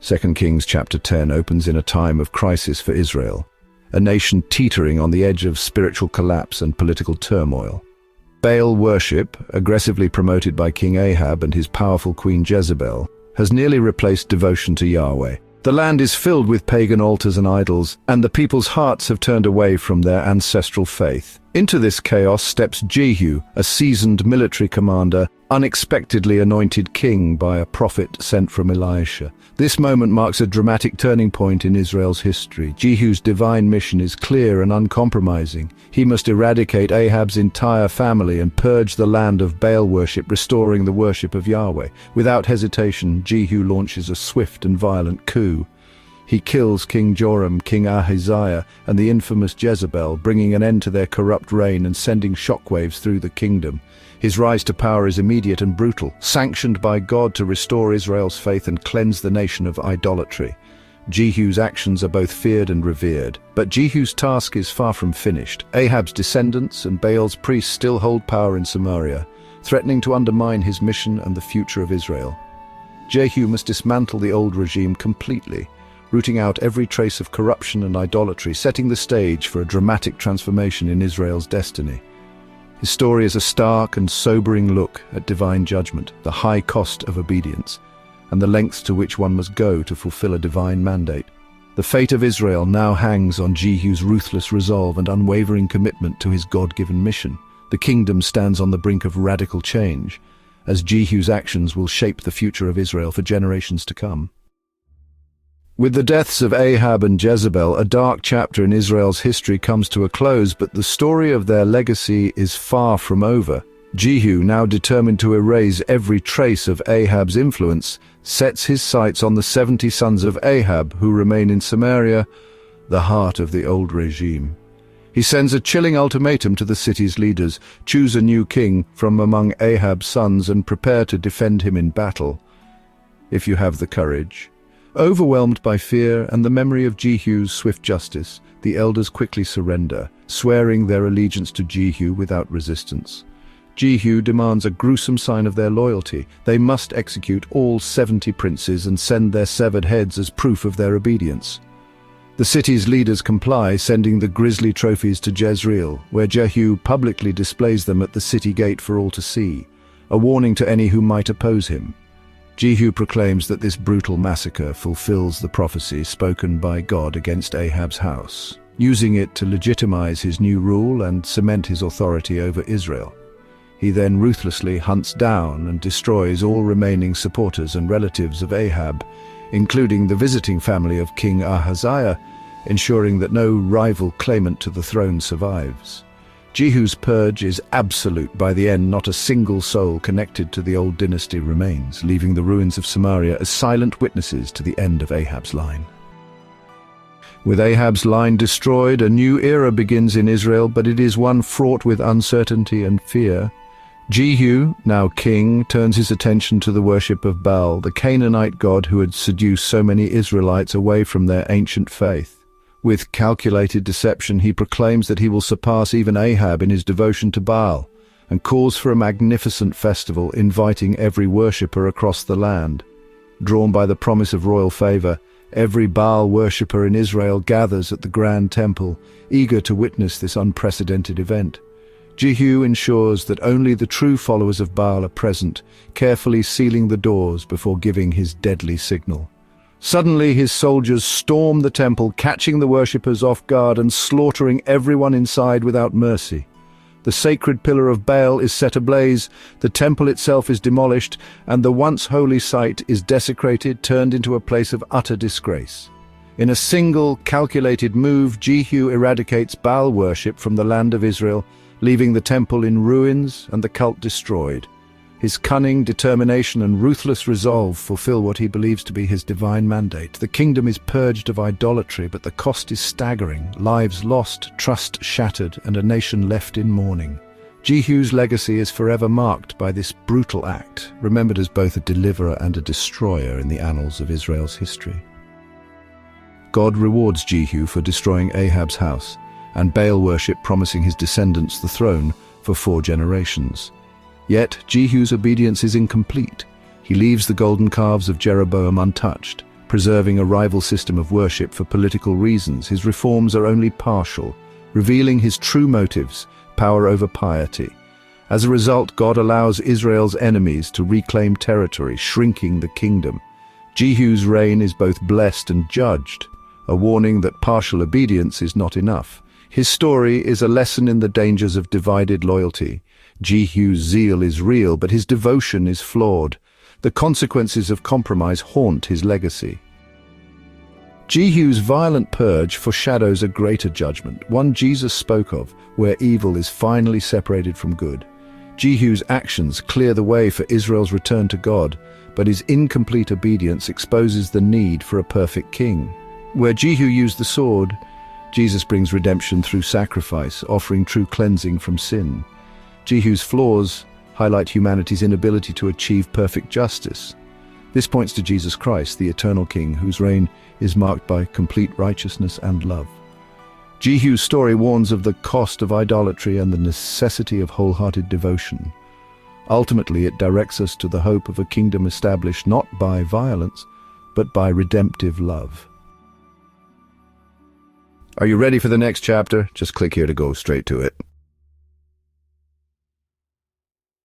2 Kings chapter 10 opens in a time of crisis for Israel, a nation teetering on the edge of spiritual collapse and political turmoil. Baal worship, aggressively promoted by King Ahab and his powerful queen Jezebel, has nearly replaced devotion to Yahweh. The land is filled with pagan altars and idols, and the people's hearts have turned away from their ancestral faith. Into this chaos steps Jehu, a seasoned military commander, unexpectedly anointed king by a prophet sent from Elisha. This moment marks a dramatic turning point in Israel's history. Jehu's divine mission is clear and uncompromising. He must eradicate Ahab's entire family and purge the land of Baal worship, restoring the worship of Yahweh. Without hesitation, Jehu launches a swift and violent coup. He kills King Joram, King Ahaziah, and the infamous Jezebel, bringing an end to their corrupt reign and sending shockwaves through the kingdom. His rise to power is immediate and brutal, sanctioned by God to restore Israel's faith and cleanse the nation of idolatry. Jehu's actions are both feared and revered, but Jehu's task is far from finished. Ahab's descendants and Baal's priests still hold power in Samaria, threatening to undermine his mission and the future of Israel. Jehu must dismantle the old regime completely, rooting out every trace of corruption and idolatry, setting the stage for a dramatic transformation in Israel's destiny. His story is a stark and sobering look at divine judgment, the high cost of obedience, and the lengths to which one must go to fulfill a divine mandate. The fate of Israel now hangs on Jehu's ruthless resolve and unwavering commitment to his God-given mission. The kingdom stands on the brink of radical change, as Jehu's actions will shape the future of Israel for generations to come. With the deaths of Ahab and Jezebel, a dark chapter in Israel's history comes to a close, but the story of their legacy is far from over. Jehu, now determined to erase every trace of Ahab's influence, sets his sights on the 70 sons of Ahab who remain in Samaria, the heart of the old regime. He sends a chilling ultimatum to the city's leaders: choose a new king from among Ahab's sons and prepare to defend him in battle, if you have the courage. Overwhelmed by fear and the memory of Jehu's swift justice, the elders quickly surrender, swearing their allegiance to Jehu without resistance. Jehu demands a gruesome sign of their loyalty. They must execute all 70 princes and send their severed heads as proof of their obedience. The city's leaders comply, sending the grisly trophies to Jezreel, where Jehu publicly displays them at the city gate for all to see, a warning to any who might oppose him. Jehu proclaims that this brutal massacre fulfills the prophecy spoken by God against Ahab's house, using it to legitimize his new rule and cement his authority over Israel. He then ruthlessly hunts down and destroys all remaining supporters and relatives of Ahab, including the visiting family of King Ahaziah, ensuring that no rival claimant to the throne survives. Jehu's purge is absolute. By the end, not a single soul connected to the old dynasty remains, leaving the ruins of Samaria as silent witnesses to the end of Ahab's line. With Ahab's line destroyed, a new era begins in Israel, but it is one fraught with uncertainty and fear. Jehu, now king, turns his attention to the worship of Baal, the Canaanite god who had seduced so many Israelites away from their ancient faith. With calculated deception, he proclaims that he will surpass even Ahab in his devotion to Baal, and calls for a magnificent festival, inviting every worshipper across the land. Drawn by the promise of royal favor, every Baal worshipper in Israel gathers at the grand temple, eager to witness this unprecedented event. Jehu ensures that only the true followers of Baal are present, carefully sealing the doors before giving his deadly signal. Suddenly his soldiers storm the temple, catching the worshippers off guard and slaughtering everyone inside without mercy. The sacred pillar of Baal is set ablaze, the temple itself is demolished, and the once holy site is desecrated, turned into a place of utter disgrace. In a single, calculated move, Jehu eradicates Baal worship from the land of Israel, leaving the temple in ruins and the cult destroyed. His cunning, determination, and ruthless resolve fulfill what he believes to be his divine mandate. The kingdom is purged of idolatry, but the cost is staggering: lives lost, trust shattered, and a nation left in mourning. Jehu's legacy is forever marked by this brutal act, remembered as both a deliverer and a destroyer in the annals of Israel's history. God rewards Jehu for destroying Ahab's house, and Baal worship promising his descendants the throne for 4 generations. Yet Jehu's obedience is incomplete. He leaves the golden calves of Jeroboam untouched, preserving a rival system of worship for political reasons. His reforms are only partial, revealing his true motives, power over piety. As a result, God allows Israel's enemies to reclaim territory, shrinking the kingdom. Jehu's reign is both blessed and judged, a warning that partial obedience is not enough. His story is a lesson in the dangers of divided loyalty. Jehu's zeal is real, but his devotion is flawed. The consequences of compromise haunt his legacy. Jehu's violent purge foreshadows a greater judgment, one Jesus spoke of, where evil is finally separated from good. Jehu's actions clear the way for Israel's return to God, but his incomplete obedience exposes the need for a perfect king. Where Jehu used the sword, Jesus brings redemption through sacrifice, offering true cleansing from sin. Jehu's flaws highlight humanity's inability to achieve perfect justice. This points to Jesus Christ, the eternal King, whose reign is marked by complete righteousness and love. Jehu's story warns of the cost of idolatry and the necessity of wholehearted devotion. Ultimately, it directs us to the hope of a kingdom established not by violence, but by redemptive love. Are you ready for the next chapter? Just click here to go straight to it.